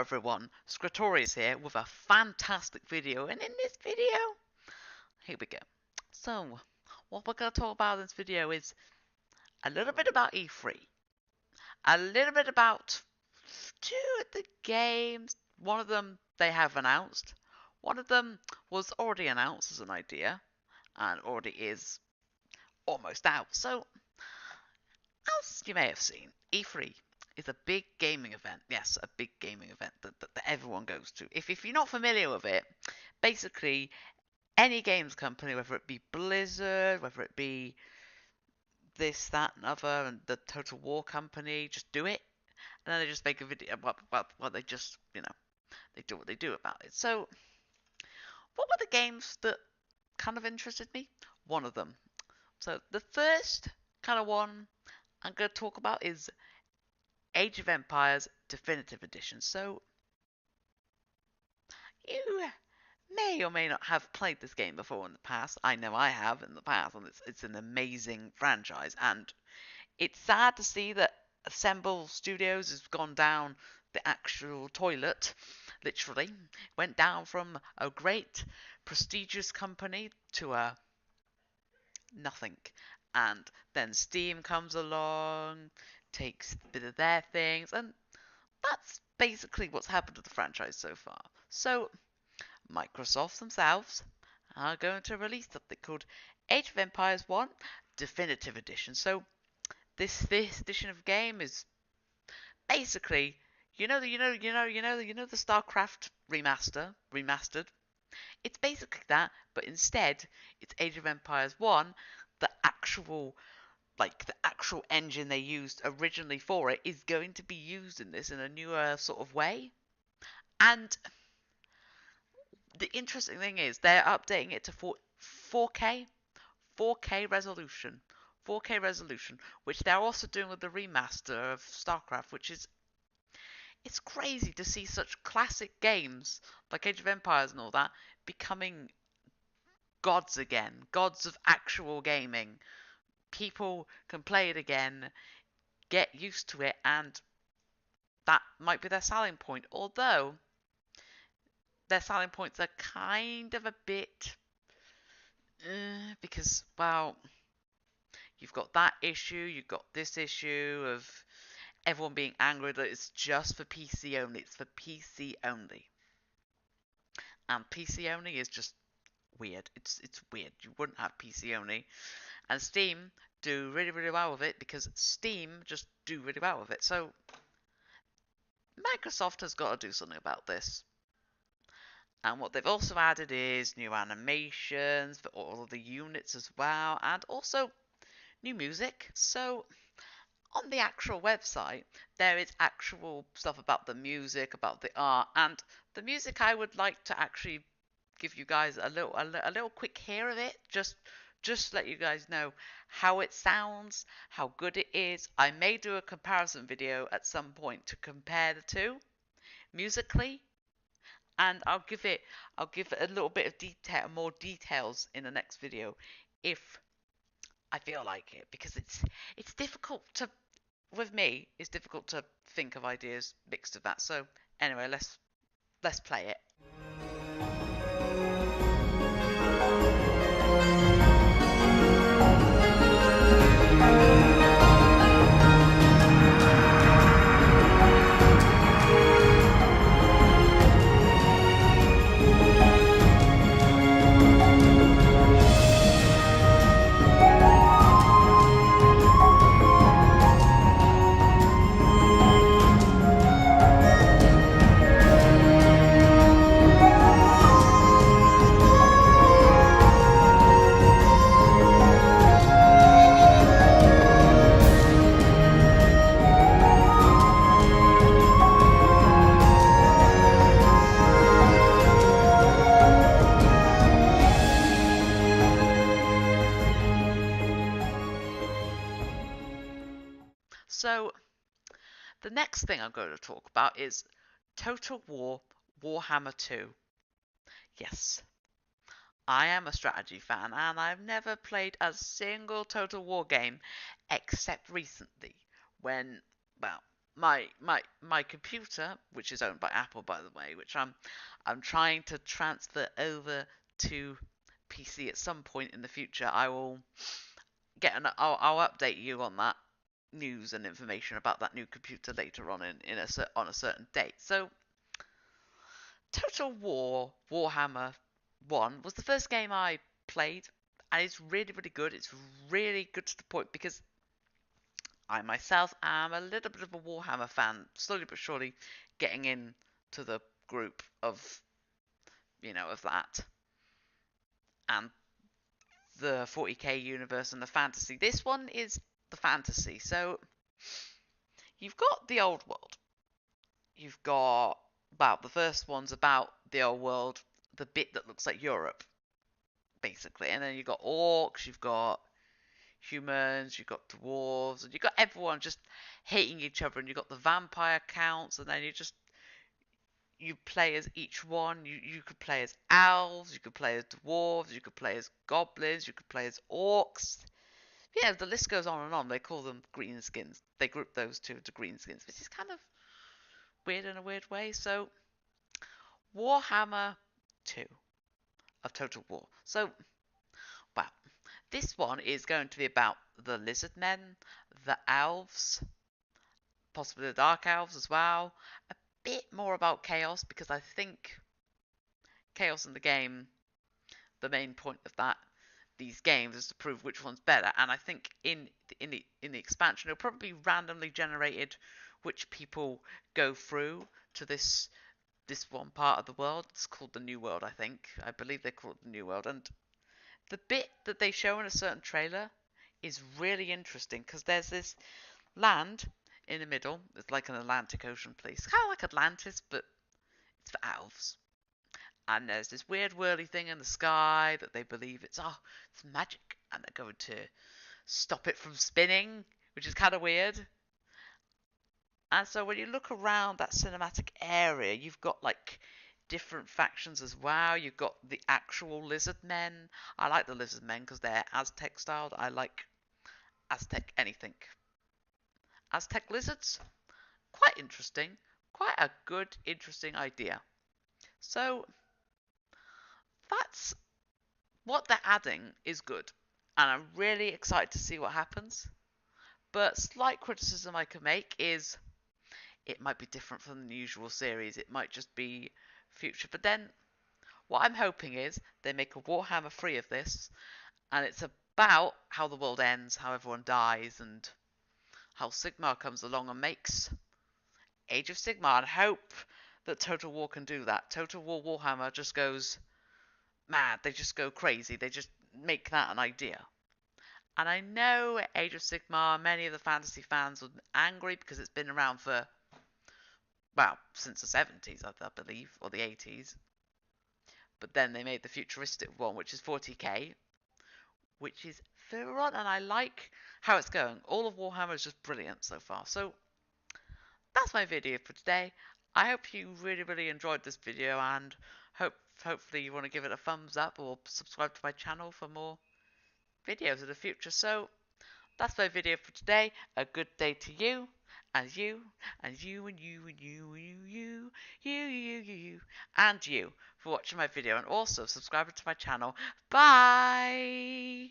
everyone, Scratorious here with a fantastic video, and in this video, here we go. So, what we're going to talk about in this video is a little bit about E3, a little bit about two of the games. One of them they have announced, one of them was already announced as an idea, and already is almost out. So, as you may have seen, E3 is a big gaming event. Yes, a big gaming event that everyone goes to. If you're not familiar with it, basically any games company, whether it be Blizzard, whether it be this, that, and other, and the Total War company, just do it. And then they just make a video. Well, they just, they do what they do about it. So, what were the games that kind of interested me? One of them. So, the first kind of one I'm going to talk about is Age of Empires Definitive Edition. So, you may or may not have played this game before in the past. I know I have in the past, and it's an amazing franchise. And it's sad to see that Assemble Studios has gone down the actual toilet, literally. Went down from a great, prestigious company to a nothing. And then Steam comes along, takes a bit of their things, and that's basically what's happened to the franchise so far. So, Microsoft themselves are going to release something called Age of Empires 1 Definitive Edition. So, this edition of game is basically, the StarCraft remastered. It's basically that, but instead it's Age of Empires 1. The actual engine they used originally for it is going to be used in this in a newer sort of way. And the interesting thing is they're updating it to 4K resolution. 4K resolution, which they're also doing with the remaster of StarCraft, which is, it's crazy to see such classic games like Age of Empires and all that becoming gods again, gods of actual gaming. People can play it again, get used to it, and that might be their selling point. Although their selling points are kind of a bit because, well, you've got that issue, you've got this issue of everyone being angry that it's just for PC only. It's for PC only. And PC only is just weird. It's weird. You wouldn't have PC only. And Steam do really, really well with it because Steam just do really well with it. So, Microsoft has got to do something about this. And what they've also added is new animations for all of the units as well, and also new music. So, on the actual website, there is actual stuff about the music, about the art, and the music. I would like to actually give you guys a little quick hear of it, just to let you guys know how it sounds, how good it is. I may do a comparison video at some point to compare the two musically, and I'll give it a little bit of detail, more details in the next video if I feel like it, because it's difficult to, with me, it's difficult to think of ideas mixed of that. So anyway, let's play it. So, the next thing I'm going to talk about is Total War Warhammer II. Yes, I am a strategy fan, and I've never played a single Total War game except recently, when, well, my computer, which is owned by Apple, by the way, which I'm trying to transfer over to PC at some point in the future. I will I'll update you on that news and information about that new computer later on on a certain date. So, Total War Warhammer 1 was the first game I played, and it's really, really good. It's really good to the point because I myself am a little bit of a Warhammer fan, slowly but surely getting into the group of, of that. And the 40k universe and the fantasy. This one is the fantasy. So, you've got the old world. You've got, well, the first one's about the old world, the bit that looks like Europe, basically. And then you've got orcs, you've got humans, you've got dwarves, and you've got everyone just hating each other, and you've got the vampire counts, and then you play as each one. You could play as elves, you could play as dwarves, you could play as goblins, you could play as orcs. Yeah, the list goes on and on. They call them greenskins. They group those two into greenskins, which is kind of weird in a weird way. So, Warhammer 2 of Total War. So, well, this one is going to be about the lizard men, the elves, possibly the dark elves as well. A bit more about chaos, because I think chaos in the game, the main point of these games is to prove which one's better. And I think in the expansion, it'll probably be randomly generated which people go through to this one part of the world. It's called the New World, I think. I believe they call it the New World. And the bit that they show in a certain trailer is really interesting, because there's this land in the middle. It's like an Atlantic Ocean place. Kind of like Atlantis, but it's for elves. And there's this weird whirly thing in the sky that they believe it's magic, and they're going to stop it from spinning, which is kind of weird. And so when you look around that cinematic area, you've got like different factions as well. You've got the actual lizard men. I like the lizard men because they're Aztec styled. I like Aztec anything. Aztec lizards, quite interesting. Quite a good, interesting idea. So that's what they're adding is good, and I'm really excited to see what happens. But slight criticism I could make is it might be different from the usual series. It might just be future. But then what I'm hoping is they make a Warhammer 3 of this, and it's about how the world ends, how everyone dies, and how Sigmar comes along and makes Age of Sigmar. And hope that Total War can do that. Total War Warhammer just goes mad. They just go crazy. They just make that an idea. And I know Age of Sigmar, many of the fantasy fans would be angry because it's been around for, well, since the 70s, I believe, or the 80s. But then they made the futuristic one, which is 40k, which is fun, and I like how it's going. All of Warhammer is just brilliant so far. So that's my video for today. I hope you really, really enjoyed this video, and hopefully you want to give it a thumbs up or subscribe to my channel for more videos in the future. So that's my video for today. A good day to you, and you, and you, and you, and you, and you, and you for watching my video, and also subscribing to my channel. Bye!